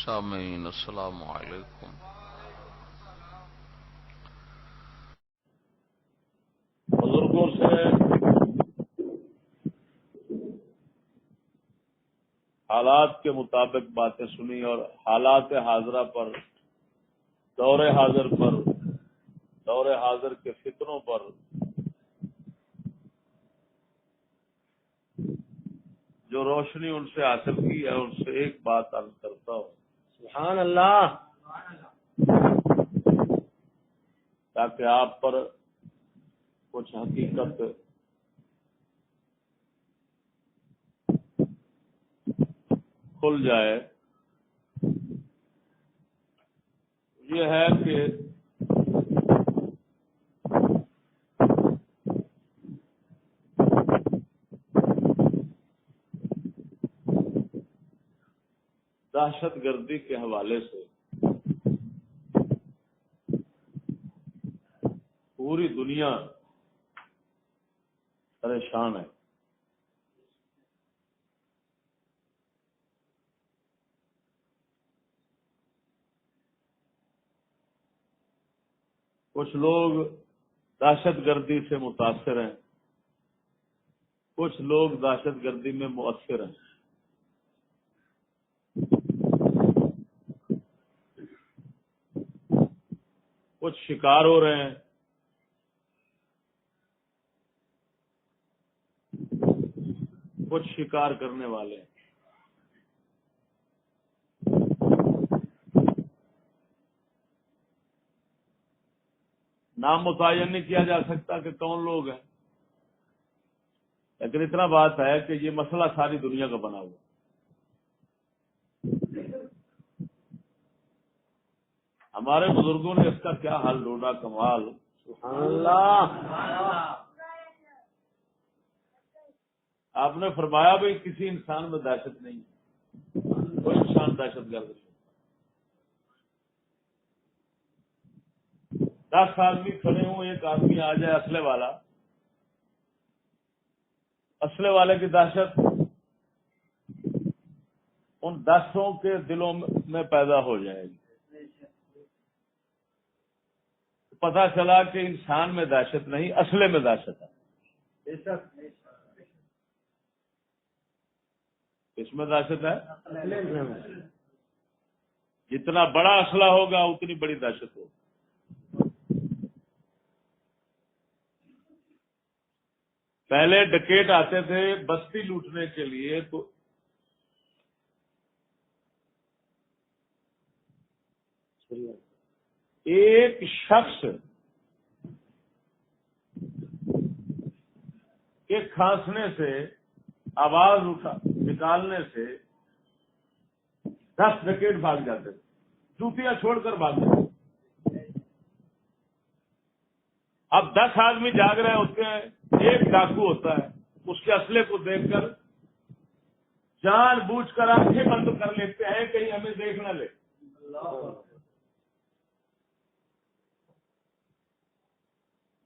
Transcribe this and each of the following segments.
سامعین السلام علیکم۔ بزرگوں سے حالات کے مطابق باتیں سنی اور حالات حاضرہ پر، دور حاضر کے فتنوں پر جو روشنی ان سے حاصل کی ہے ان سے ایک بات عرض کرتا ہوں، سبحان اللہ، تاکہ آپ پر کچھ حقیقت کھل جائے۔ یہ ہے کہ دہشت گردی کے حوالے سے پوری دنیا پریشان ہے۔ کچھ لوگ دہشت گردی سے متاثر ہیں، کچھ لوگ دہشت گردی میں مؤثر ہیں۔ کچھ شکار ہو رہے ہیں، کچھ شکار کرنے والے ہیں۔ نام متعین نہیں کیا جا سکتا کہ کون لوگ ہیں، لیکن اتنا بات ہے کہ یہ مسئلہ ساری دنیا کا بنا ہوا۔ ہمارے بزرگوں نے اس کا کیا حل ڈھونڈا، کمال۔ سبحان اللہ، آپ نے فرمایا بھائی کسی انسان میں دہشت نہیں ہے، کوئی انسان دہشت گرد نہیں۔ 10 آدمی کھڑے ہوں، ایک آدمی آ جائے اسلحے والا، اسلحے والے کی دہشت ان 10 کے دلوں میں پیدا ہو جائے گی۔ پتہ چلا کہ انسان میں دہشت نہیں، اسلحے میں دہشت ہے۔ اس میں دہشت ہے، جتنا بڑا اسلحہ ہوگا اتنی بڑی دہشت ہوگی۔ پہلے ڈکیٹ آتے تھے بستی لوٹنے کے لیے، تو ایک شخص کے کھانسنے سے، آواز نکالنے سے 10 ڈکیٹ بھاگ جاتے تھے، جوتیاں چھوڑ کر بھاگ جاتے تھے۔ اب 10 آدمی جاگ رہے ہوتے ہیں، ایک ڈاکو ہوتا ہے، اس کے اسلحے کو دیکھ کر جان بوجھ کر آنکھیں بند کر لیتے ہیں کہیں ہمیں دیکھ نہ لے۔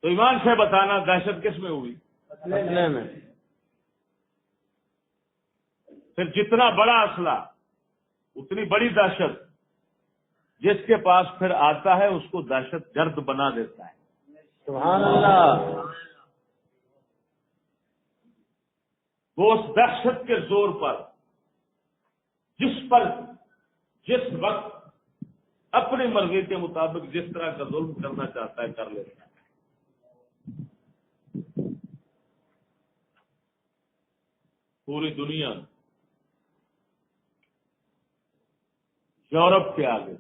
تو ایمان سے بتانا دہشت کس میں ہوئی؟ اسلحے میں۔ پھر جتنا بڑا اسلحہ اتنی بڑی دہشت، جس کے پاس پھر آتا ہے اس کو دہشت گرد بنا دیتا ہے۔ سبحان اللہ، وہ اس دہشت کے زور پر جس وقت اپنی مرضی کے مطابق جس طرح کا ظلم کرنا چاہتا ہے کر لیتا ہے۔ پوری دنیا یورپ کے آگے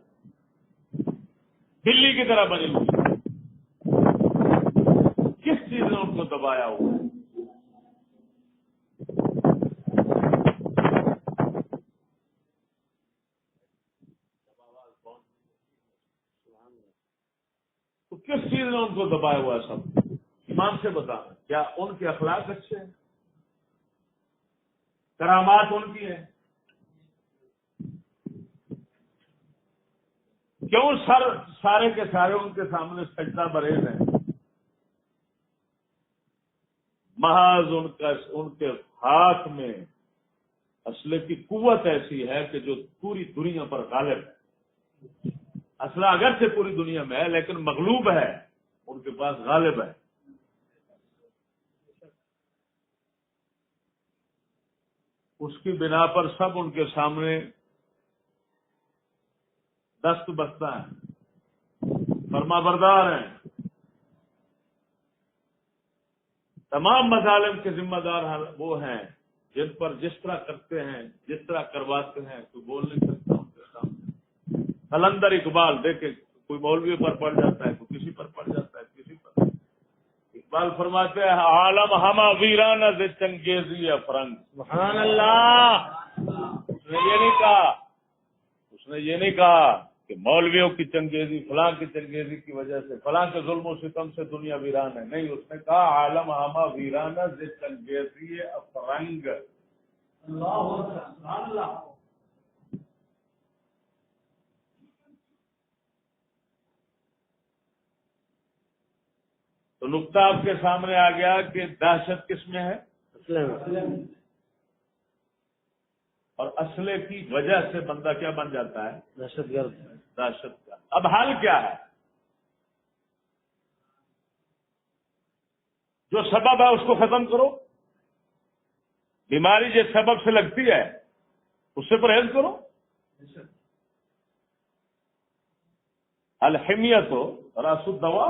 دلی کی طرح بنی ہوئی، کس چیز نے ان کو دبایا ہوا ہے؟ تو کس چیز نے ان کو دبایا ہوا ہے؟ سب ایمان سے بتانا، کیا ان کے اخلاق اچھے ہیں؟ کرامات ان کی ہیں؟ کیوں سارے کے سارے ان کے سامنے سجدہ بریز ہیں؟ محض ان کے ہاتھ میں اسلحے کی قوت ایسی ہے کہ جو پوری دنیا پر غالب ہے. اسلحہ اگرچہ پوری دنیا میں ہے لیکن مغلوب ہے، ان کے پاس غالب ہے. اس کی بنا پر سب ان کے سامنے دست بستہ ہیں، فرما بردار ہیں. تمام مظالم کے ذمہ دار وہ ہیں جن پر جس طرح کرتے ہیں، جس طرح کرواتے ہیں، کوئی بول نہیں سکتا ان کے سامنے. قلندر اقبال دیکھے، کوئی مولوی پر پڑ جاتا ہے، کوئی کسی پر پڑ جاتا ہے، کسی پر. اقبال فرماتے ہیں عالم ہما ویرانہ سے چنگیزی افرنگ. سبحان اللہ. اس نے یہ نہیں کہا کہ مولویوں کی چنگیزی، فلاں کی چنگیزی کی وجہ سے، فلاں کے ظلم و ستم سے دنیا ویران ہے. نہیں، اس نے کہا عالم ہما ویرانہ سے چنگیزی افرنگ. اللہ. تو نقطہ آپ کے سامنے آ گیا کہ دہشت کس میں ہے؟ اسلحے میں. اور اسلحے کی وجہ سے بندہ کیا بن جاتا ہے؟ دہشت گرد. دہشت کا. اب حل کیا ہے؟ جو سبب ہے اس کو ختم کرو. بیماری جس سبب سے لگتی ہے اس سے پرہیز کرو. الحمیت ہو راس الدوا،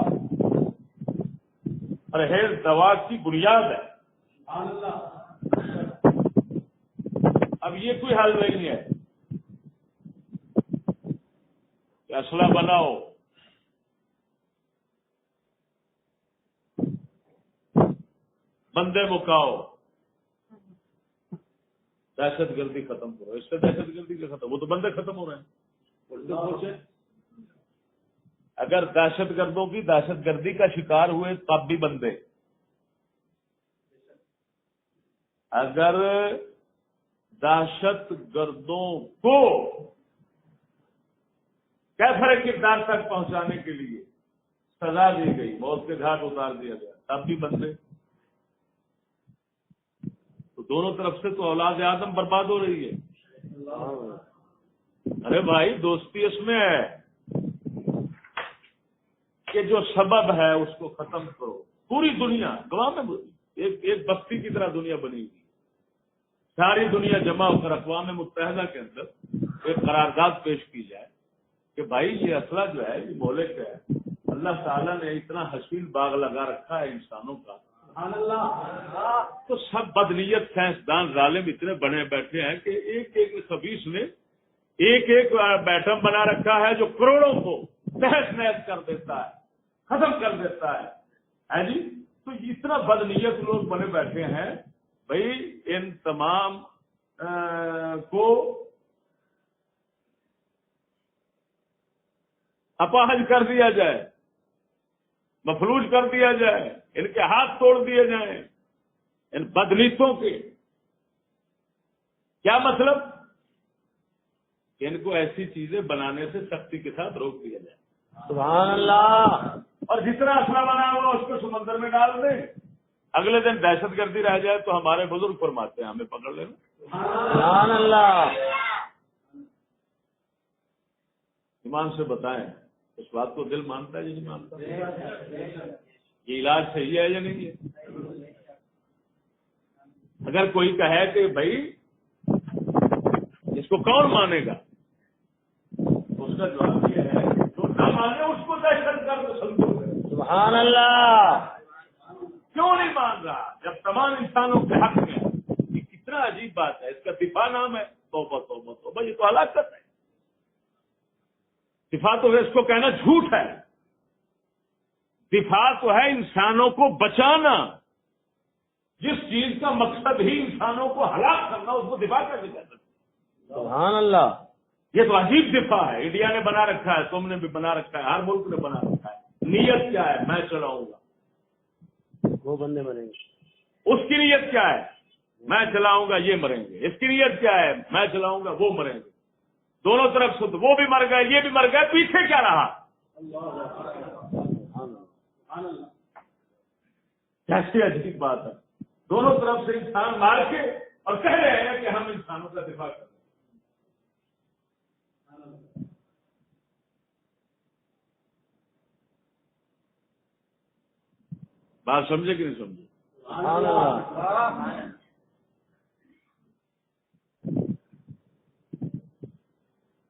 پرہیز دوا کی بنیاد ہے. اب یہ کوئی حل نہیں ہے کہ اسلحہ بناؤ، بندے مکاؤ، دہشت گردی ختم کرو. اس سے دہشت گردی کے ختم، وہ تو بندے ختم ہو رہے ہیں. اگر دہشت گردوں کی دہشت گردی کا شکار ہوئے تب بھی بندے. اگر دہشت گردوں کو کیفر کردار تک پہنچانے کے لیے سزا دی گئی، موت کے گھاٹ اتار دیا گیا، تب بھی بندے. تو دونوں طرف سے تو اولاد آدم برباد ہو رہی ہے. ارے بھائی دوستی اس میں ہے کہ جو سبب ہے اس کو ختم کرو. پوری دنیا گواہ میں ایک بستی کی طرح دنیا بنی ہوئی، ساری دنیا جمع ہو کر اقوام متحدہ کے اندر ایک قرارداد پیش کی جائے کہ بھائی یہ اسلحہ جو ہے یہ مہلک ہے. اللہ تعالیٰ نے اتنا حسین باغ لگا رکھا ہے انسانوں کا. تو سب بدنیت سائنسدان ظالم اتنے بنے بیٹھے ہیں کہ ایک ایک خبیث نے ایک ایک بیٹم بنا رکھا ہے جو کروڑوں کو تہس نہس کر دیتا ہے، ختم کر دیتا ہے جی. تو اتنا بدنیت لوگ بنے بیٹھے ہیں. بھائی ان تمام کو اپاہج کر دیا جائے، مفلوج کر دیا جائے، ان کے ہاتھ توڑ دیے جائیں. ان بدنیتوں کے کیا مطلب؟ کہ ان کو ایسی چیزیں بنانے سے سختی کے ساتھ روک دیا جائے. سبحان اللہ. اور جتنا اسلحہ بنا ہوا اس کو سمندر میں ڈال دیں، اگلے دن دہشت گردی رہ جائے تو ہمارے بزرگ فرماتے ہیں ہمیں پکڑ لینا. سبحان اللہ. ایمان سے بتائیں اس بات کو دل مانتا ہے یا نہیں مانتا؟ یہ علاج صحیح ہے یا نہیں ہے؟ اگر کوئی کہے کہ بھائی اس کو کون مانے گا، اس کا جواب یہ ہے جو نہ مانے اس کو دہشت گرد سمجھو. سبحان اللہ. کیوں نہیں مان رہا جب تمام انسانوں کے حق میں؟ یہ کتنا عجیب بات ہے. اس کا دفاع نام ہے توبہ توبہ توبہ. یہ تو ہلاکت ہے. دفاع تو اس کو کہنا جھوٹ ہے. دفاع تو ہے انسانوں کو بچانا. جس چیز کا مقصد ہی انسانوں کو ہلاک کرنا اس کو دفاع کیسے کہہ سکتے؟ سبحان اللہ. یہ تو عجیب دفاع ہے. انڈیا نے بنا رکھا ہے، تم نے بھی بنا رکھا ہے، ہر ملک نے بنا رکھا ہے. نیت کیا ہے؟ میں چلاؤں گا، وہ بندے مریں گے. اس کی نیت کیا ہے؟ میں چلاؤں گا یہ مریں گے. اس کی نیت کیا ہے؟ میں چلاؤں گا وہ مریں گے. دونوں طرف سے وہ بھی مر گئے، یہ بھی مر گئے. پیچھے کیا رہا؟ کیسی عجیب بات ہے. دونوں طرف سے انسان مار کے اور کہہ رہے ہیں کہ ہم انسانوں کا دفاع کر رہے ہیں. بات سمجھے کہ نہیں سمجھے؟ سبحان اللہ.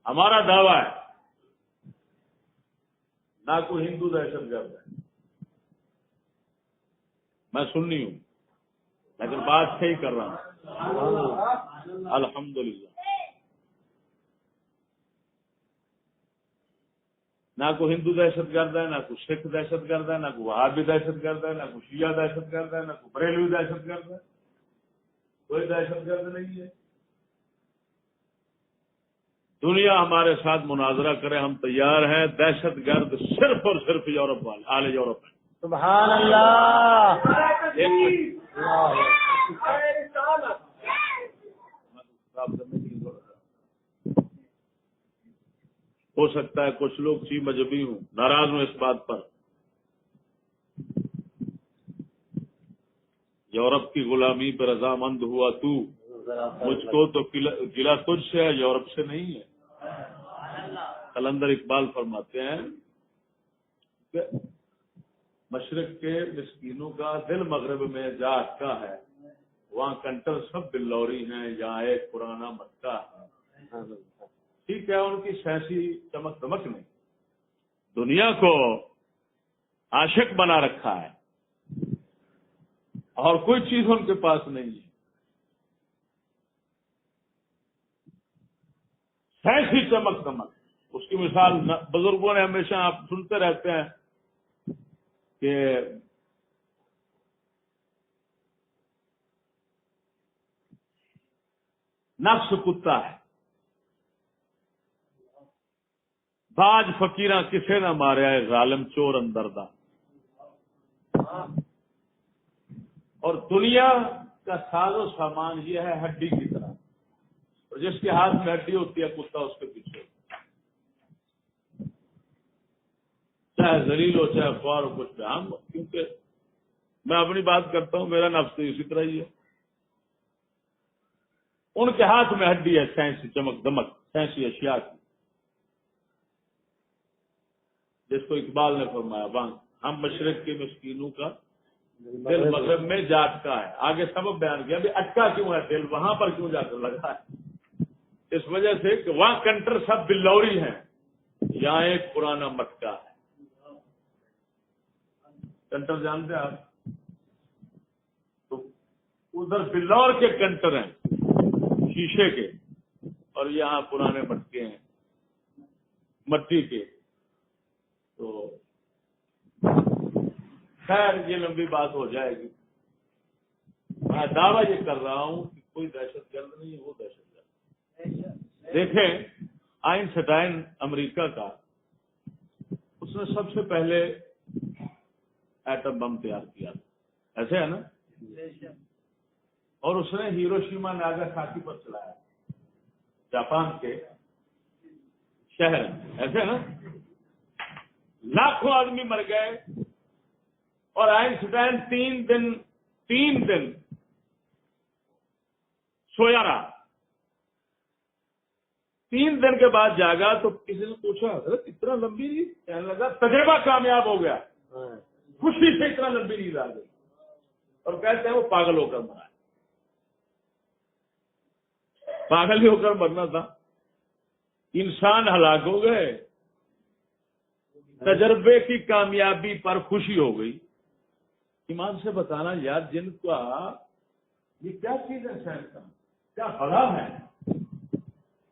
ہمارا دعویٰ ہے نہ کوئی ہندو دہشت گرد ہے. میں سننی ہوں لیکن بات صحیح کر رہا ہوں الحمدللہ. نہ کوئی ہندو دہشت گرد ہے، نہ کوئی سکھ دہشت گرد ہے، نہ کوئی وہابی دہشت گرد ہے، نہ کوئی شیعہ دہشت گرد ہے، نہ کوئی بریلوی دہشت گرد ہے. کوئی دہشت گرد نہیں ہے. دنیا ہمارے ساتھ مناظرہ کرے، ہم تیار ہیں. دہشت گرد صرف اور صرف یورپ والے، اعلی یورپ ہیں. سبحان اللہ. ہو سکتا ہے کچھ لوگ سی مذہبی ہوں، ناراض ہوں اس بات پر. یورپ کی غلامی پہ رضامند ہوا تو، مجھ کو تو گلا تجھ سے ہے، یورپ سے نہیں ہے. قلندر اقبال فرماتے ہیں کہ مشرق کے مسکینوں کا دل مغرب میں جا اٹکا ہے، وہاں کنٹر سب بلوری ہیں، یہاں ایک پرانا مٹکا ہے. ٹھیک ہے، ان کی سیاسی چمک دمک نے دنیا کو عاشق بنا رکھا ہے اور کوئی چیز ان کے پاس نہیں ہے. سیاسی چمک دمک، اس کی مثال بزرگوں نے ہمیشہ آپ سنتے رہتے ہیں کہ نفس کتا ہے، باج فقیراں کسے نہ ماریا ہے، ظالم چور اندر دا. اور دنیا کا ساز و سامان یہ ہے ہڈی کی طرح، اور جس کے ہاتھ میں ہڈی ہوتی ہے کتا اس کے پیچھے، چاہے ذلیل ہو چاہے خوار ہو کچھ بھی. ہم کیونکہ میں اپنی بات کرتا ہوں، میرا نفس تو اسی طرح ہی ہے. ان کے ہاتھ میں ہڈی ہے، سائنسی چمک دمک، سائنسی اشیاء کی، جس کو اقبال نے فرمایا بانگ ہم مشرق کے مسکینوں کا دل مغرب میں جا اٹکا ہے. آگے سبب بیان کیا بھی اٹکا کیوں ہے دل، وہاں پر کیوں جا کر لگا ہے؟ اس وجہ سے کہ وہاں کنٹر سب بلوری ہیں، یہاں ایک پرانا مٹکا ہے. کنٹر جانتے ہیں آپ؟ تو ادھر بلور کے کنٹر ہیں شیشے کے، اور یہاں پرانے مٹکے ہیں مٹی کے. تو خیر یہ لمبی بات ہو جائے گی. میں دعویٰ یہ کر رہا ہوں کہ کوئی دہشت گرد نہیں ہے، وہ دہشت گرد. دیکھیں آئنسٹائن امریکہ کا، اس نے سب سے پہلے ایٹم بم تیار کیا، ایسے ہے نا؟ اور اس نے ہیروشیما ناگاساکی پر چلایا، جاپان کے شہر، ایسے ہے نا؟ لاکھوں آدمی مر گئے، اور آئنسٹائن تین دن سویا رہا. 3 دن کے بعد جاگا تو کسی نے پوچھا حضرت اتنا لمبی نیند؟ کہنے لگا تجربہ کامیاب ہو گیا، خوشی سے اتنا لمبی نیند آ گئی. اور کہتے ہیں وہ پاگل ہو کر مرا. پاگل ہی ہو کر مرنا تھا. انسان ہلاک ہو گئے، تجربے کی کامیابی پر خوشی ہو گئی. ایمان سے بتانا یار، جن کا یہ کیا چیز ہے، سائنس کا کیا بڑا ہے،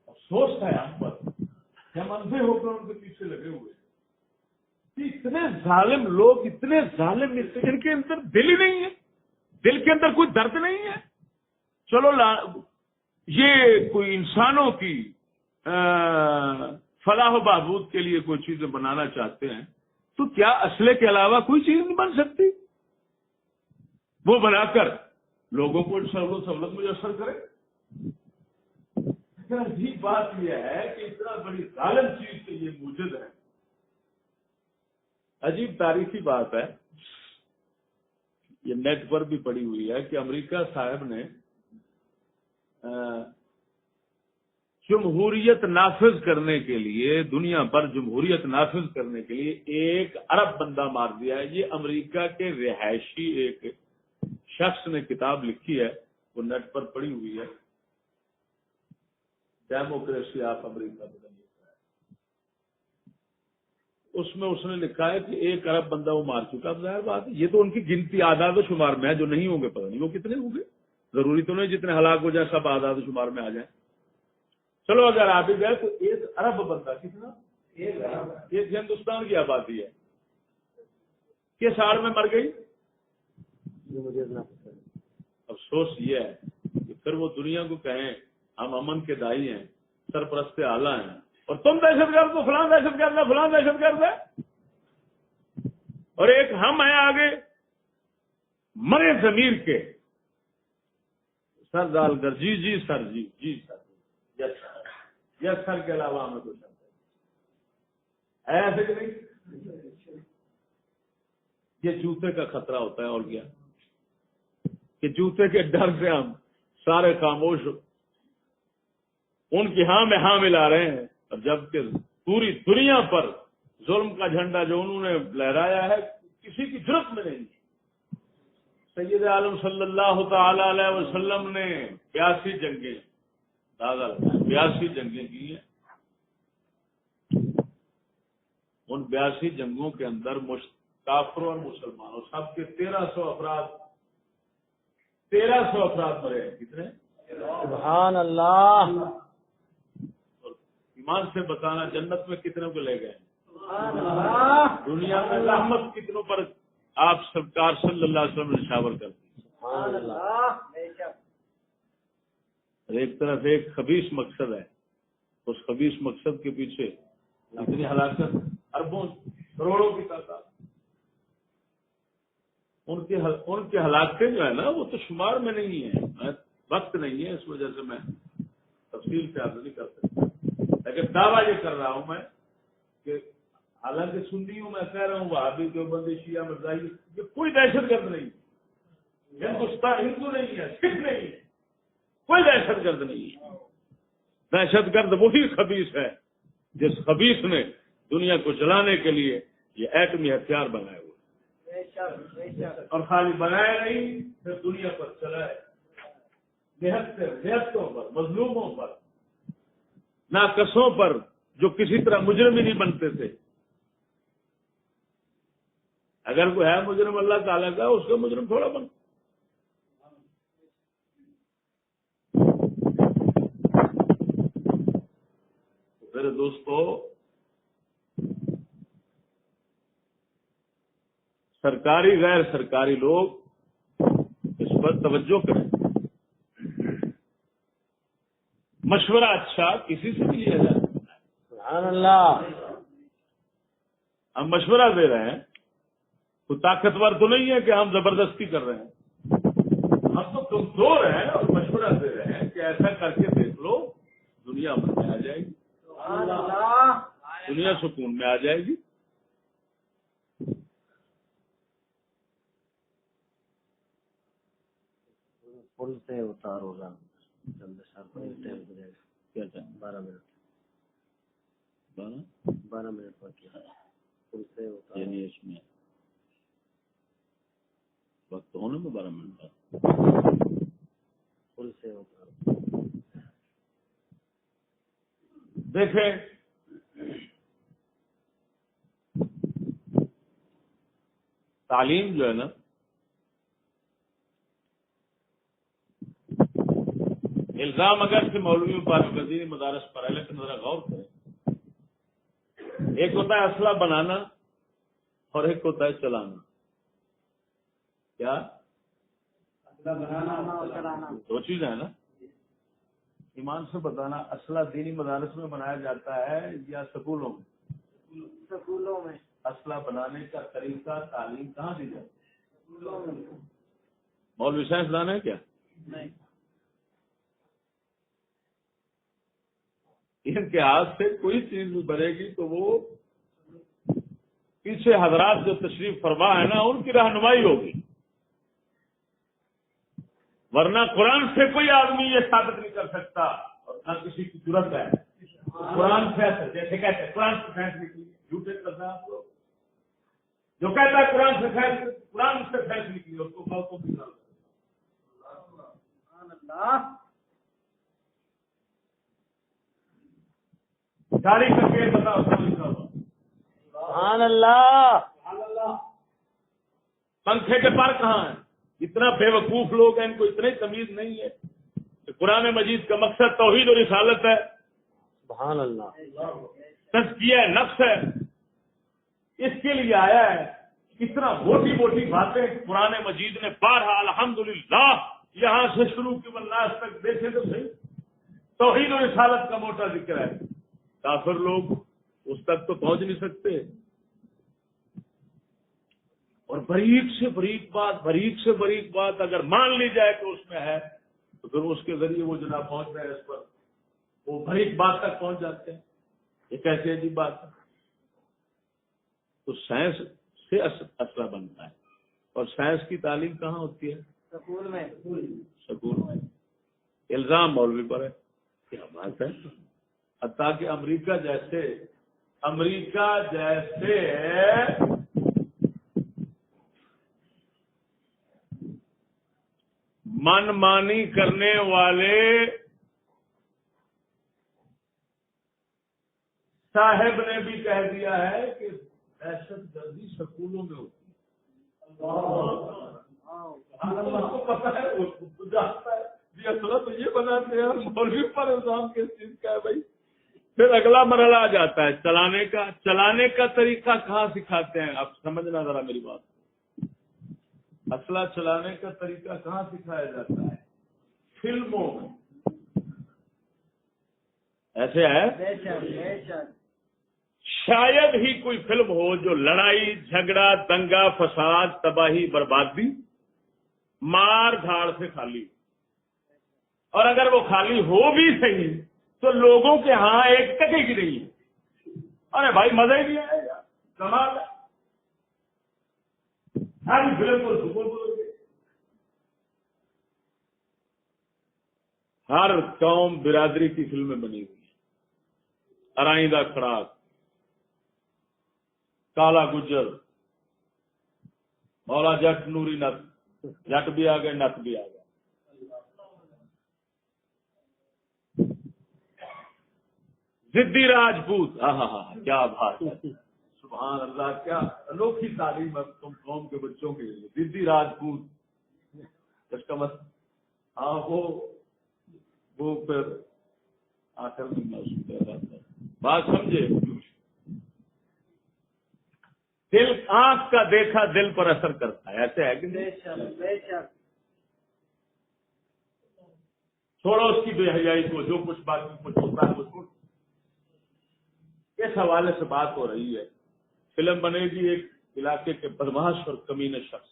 افسوس ہے ہم پر، ہم اندھے ہو کر ان کے پیچھے لگے ہوئے. اتنے ظالم لوگ، اتنے ظالم، ان کے اندر دل ہی نہیں ہے، دل کے اندر کوئی درد نہیں ہے. چلو یہ کوئی انسانوں کی فلاح و بہبود کے لیے کوئی چیزیں بنانا چاہتے ہیں تو کیا اسلحے کے علاوہ کوئی چیز نہیں بن سکتی؟ وہ بنا کر لوگوں کو سہولت میسر کرے. عجیب بات یہ ہے کہ اتنا بڑی ظالم چیز سے یہ موجود ہے. عجیب تاریخی بات ہے، یہ نیٹ پر بھی پڑی ہوئی ہے کہ امریکہ صاحب نے جمہوریت نافذ کرنے کے لیے، دنیا پر جمہوریت نافذ کرنے کے لیے 1 ارب بندہ مار دیا ہے. یہ امریکہ کے رہائشی ایک شخص نے کتاب لکھی ہے، وہ نیٹ پر پڑی ہوئی ہے، ڈیموکریسی آف امریکہ. اس میں اس نے لکھا ہے کہ 1 ارب بندہ وہ مار چکا. ظاہر بات ہے یہ تو ان کی گنتی اعداد و شمار میں ہے، جو نہیں ہوں گے پتہ نہیں وہ کتنے ہوں گے. ضروری تو نہیں جتنے ہلاک ہو جائیں سب اعداد و شمار میں آ جائیں. چلو اگر آ بھی گئے تو 1 ارب بندہ، کتنا؟ 1 ارب. یہ ہندوستان کی آبادی ہے. کس سال میں مر گئی؟ افسوس یہ ہے کہ پھر وہ دنیا کو کہیں ہم امن کے دائی ہیں، سرپرست اعلیٰ ہیں، اور تم دہشت گرد کو فلاں دہشت گرد ہے، فلاں دہشت گرد ہے، اور ایک ہم ہیں آگے مرے ضمیر کے سر ڈال کر جی جی سر، جی جی سر، یس سر، یس سر کے علاوہ ہمیں کچھ ایسے کہ نہیں. یہ جوتے کا خطرہ ہوتا ہے اور کیا، کہ جوتے کے ڈر سے ہم سارے خاموش ان کی ہاں میں ہاں ملا رہے ہیں، اور جبکہ پوری دنیا پر ظلم کا جھنڈا جو انہوں نے لہرایا ہے کسی کی جرت میں نہیں. سید عالم صلی اللہ تعالی علیہ وسلم نے 82 جنگیں، 82 جنگیں کی ہیں. ان 82 جنگوں کے اندر کافروں اور مسلمانوں سب کے 1300 افراد مرے ہیں. کتنے؟ سبحان اللہ. اور ایمان سے بتانا جنت میں کتنے کو لے گئے؟ سبحان اللہ. دنیا میں رحمت کتنوں پر آپ سرکار صلی اللہ علیہ وسلم نے نشاور کر دی. سبحان اللہ. ایک طرف ایک خبیث مقصد ہے، اس خبیث مقصد کے پیچھے اتنی ہلاکت، اربوں کروڑوں کی تعداد. ان کی ہلاکتیں جو ہے نا وہ تو شمار میں نہیں ہے، وقت نہیں ہے، اس وجہ سے میں تفصیل سے عرض نہیں کر سکتا. لیکن دعویٰ یہ کر رہا ہوں میں کہ حالانکہ سنی ہوں، میں کہہ رہا ہوں وہابی دیوبندی شیعہ مرزائی، یہ کوئی دہشت گرد نہیں، ہندوستان ہندو نہیں ہے، سکھ نہیں ہے، کوئی دہشت گرد نہیں ہے. دہشت گرد وہی خبیث ہے جس خبیث نے دنیا کو جلانے کے لیے یہ ایٹمی ہتھیار بنائے ہوئے، اور خالی بنائے نہیں پھر دنیا پر چلائے، نہتوں پر، مظلوموں پر، ناقصوں پر، جو کسی طرح مجرم ہی نہیں بنتے تھے. اگر کوئی ہے مجرم اللہ تعالیٰ کا، اس کا مجرم تھوڑا بن. میرے دوستو، سرکاری غیر سرکاری لوگ اس پر توجہ کریں. مشورہ اچھا کسی سے بھی لیا جائے. سبحان اللہ. ہم مشورہ دے رہے ہیں، کوئی طاقتور تو نہیں ہے کہ ہم زبردستی کر رہے ہیں. ہم تو کمزور ہیں اور مشورہ دے رہے ہیں کہ ایسا کر کے دیکھ لو، دنیا بن میں آ جائے گی، دنیا سکون میں آ جائے گی. پل سے اتار ہوگا جلد سر پر ٹائم ہو جائے گا. کیا ٹائم؟ 12 منٹ. 12 منٹ پر کیا پل سے اتار، یعنی اس میں وقت ہونے میں 12 منٹ بعد پل سے اتار. دیکھیں تعلیم جو ہے نا، الزام اگر سے مولویوں پر، وزیر مدارس پر ہے، لیکن ذرا غور کریں. ایک ہوتا ہے اسلحہ بنانا اور ایک ہوتا ہے چلانا. کیا؟ اسلحہ بنانا اور چلانا دو چیز ہے نا. ایمان سے بتانا، اسلحہ دینی مدارس میں بنایا جاتا ہے یا سکولوں میں؟ سکولوں میں. اسلحہ بنانے کا طریقہ تعلیم کہاں دی جاتی ہے؟ مولوی سائنس دان ہے کیا؟ نہیں. ان کے ہاتھ سے کوئی چیز بنے گی تو وہ پیچھے حضرات جو تشریف فرما ہے نا، ان کی رہنمائی ہوگی. ورنہ قرآن سے کوئی آدمی یہ ثابت نہیں کر سکتا اور نہ کسی کی ضرورت ہے. قرآن سے جیسے کہتے ہیں قرآن سے فیصلے کی جھوٹے کرنا آپ لوگ. جو کہتا ہے قرآن سے فیصلے کی اس کو بہت بھی گاڑی کر کے بتاؤ. سبحان اللہ. پنکھے کے پر کہاں ہے؟ اتنا بے وقوف لوگ ہیں، ان کو اتنی تمیز نہیں ہے کہ قرآن مجید کا مقصد توحید و رسالت ہے. سبحان اللہ. تزکیہ نفس ہے، اس کے لیے آیا ہے. اتنا موٹی موٹی باتیں قرآن مجید نے بارہا الحمدللہ یہاں سے شروع کی والناس تک دیکھے تو صحیح توحید و رسالت کا موٹا ذکر ہے. کافر لوگ اس تک تو پہنچ نہیں سکتے. اور باریک سے باریک بات اگر مان لی جائے کہ اس میں ہے تو پھر اس کے ذریعے وہ جناب پہنچ رہے ہیں اس پر، وہ باریک بات تک پہنچ جاتے ہیں. یہ کیسے عجیب بات ہے. تو سائنس سے اسلحہ بنتا ہے. اور سائنس کی تعلیم کہاں ہوتی ہے؟ سکول میں. الزام مولوی پر ہے. کیا بات ہے. حتیٰ کہ امریکہ جیسے من مانی کرنے والے صاحب نے بھی کہہ دیا ہے کہ دہشت گردی سکولوں میں ہوتی ہے. کو پتا ہے، وہ جانتا ہے. جی اصل تو یہ بناتے ہیں مولوی پر الزام کس چیز کا ہے بھائی. پھر اگلا مرحلہ آ جاتا ہے چلانے کا طریقہ کہاں سکھاتے ہیں. آپ سمجھنا ذرا میری بات. اسلحہ چلانے کا طریقہ کہاں سکھایا جاتا ہے؟ فلموں میں. ایسے ہے شاید ہی کوئی فلم ہو جو لڑائی جھگڑا دنگا فساد تباہی بربادی مار دھاڑ سے خالی. اور اگر وہ خالی ہو بھی صحیح تو لوگوں کے ہاں ایک ٹکے کی نہیں ہے. ارے بھائی مزہ ہی نہیں آئے گا. کمال ہے. ساری فلم کو سکون بولو گے. ہر قوم برادری کی فلمیں بنی ہوئی ہیں. ارائیندہ کھڑاک، کالا گجر، مولا جٹ نوری نت. جٹ بھی آ گئے، نت بھی آ گئے. زدی راجپوت، کیا بات ہے. سبحان اللہ، کیا انوکھی تعلیم ہے تم قوم کے بچوں کے لیے. زدی راجپوت اس کا مطلب وہ پھر آخر میں بات سمجھے. دل آنکھ کا دیکھا دل پر اثر کرتا ہے. ایسے ہے کہ نہیں؟ چھوڑو اس کی بے حیائی کو. جو کچھ باقی کچھ ہوتا ہے وہ اس حوالے سے بات ہو رہی ہے. فلم بنے گی ایک علاقے کے بدماش اور کمینے شخص،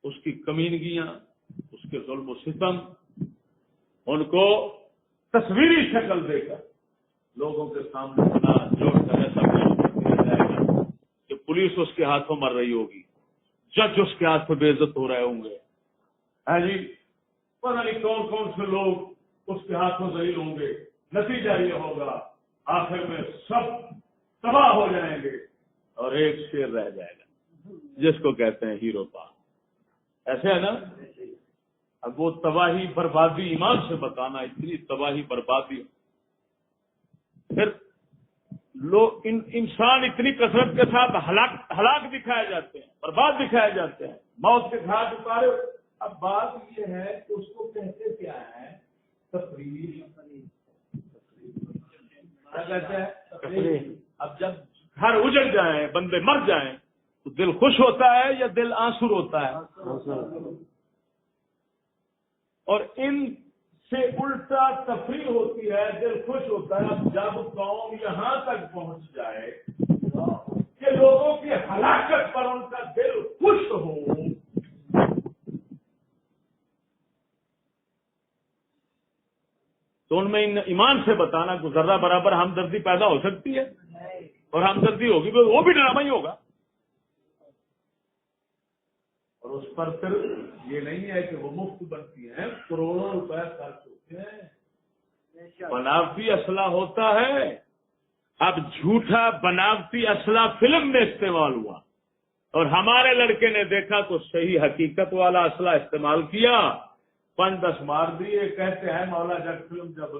اس کی کمینگیاں، اس کے ظلم و ستم، ان کو تصویری شکل دے کر لوگوں کے سامنے بنا جوڑ کر ایسا کیا جائے گا کہ پولیس اس کے ہاتھوں مر رہی ہوگی، جج اس کے ہاتھ پہ بے عزت ہو رہے ہوں گے. جی پتہ نہیں کون کون سے لوگ اس کے ہاتھوں ذلیل ہوں گے. نتیجہ یہ ہوگا آخر میں سب تباہ ہو جائیں گے اور ایک شیر رہ جائے گا جس کو کہتے ہیں ہیرو پا. ایسے ہے نا. اب وہ تباہی بربادی ایمان سے بتانا، اتنی تباہی بربادی. پھر لوگ انسان اتنی کثرت کے ساتھ ہلاک دکھائے جاتے ہیں، برباد دکھائے جاتے ہیں، موت کے گھاٹ اتارے. اب بات یہ ہے کہ اس کو کہتے کیا ہے؟ تفریح. اب جب گھر اجڑ جائیں، بندے مر جائیں تو دل خوش ہوتا ہے یا دل آنسور ہوتا ہے؟ اور ان سے الٹا تفریح ہوتی ہے، دل خوش ہوتا ہے. اب جب قوم یہاں تک پہنچ جائے کہ لوگوں کی ہلاکت پر ان کا دل خوش ہو تو ان میں ایمان سے بتانا کہ ذرہ برابر ہمدردی پیدا ہو سکتی ہے. اور ہمدردی ہوگی وہ بھی ڈرامہ ہی ہوگا. اور اس پر پھر یہ نہیں ہے کہ وہ مفت بنتی ہیں، کروڑوں روپے خرچ ہوتے ہیں، بناوٹی اسلحہ ہوتا ہے۔ اب جھوٹا بناوٹی اسلحہ فلم میں استعمال ہوا اور ہمارے لڑکے نے دیکھا تو صحیح حقیقت والا اسلحہ استعمال کیا، 5-10 مار دیے، کہتے ہیں مولا جٹ فلم جب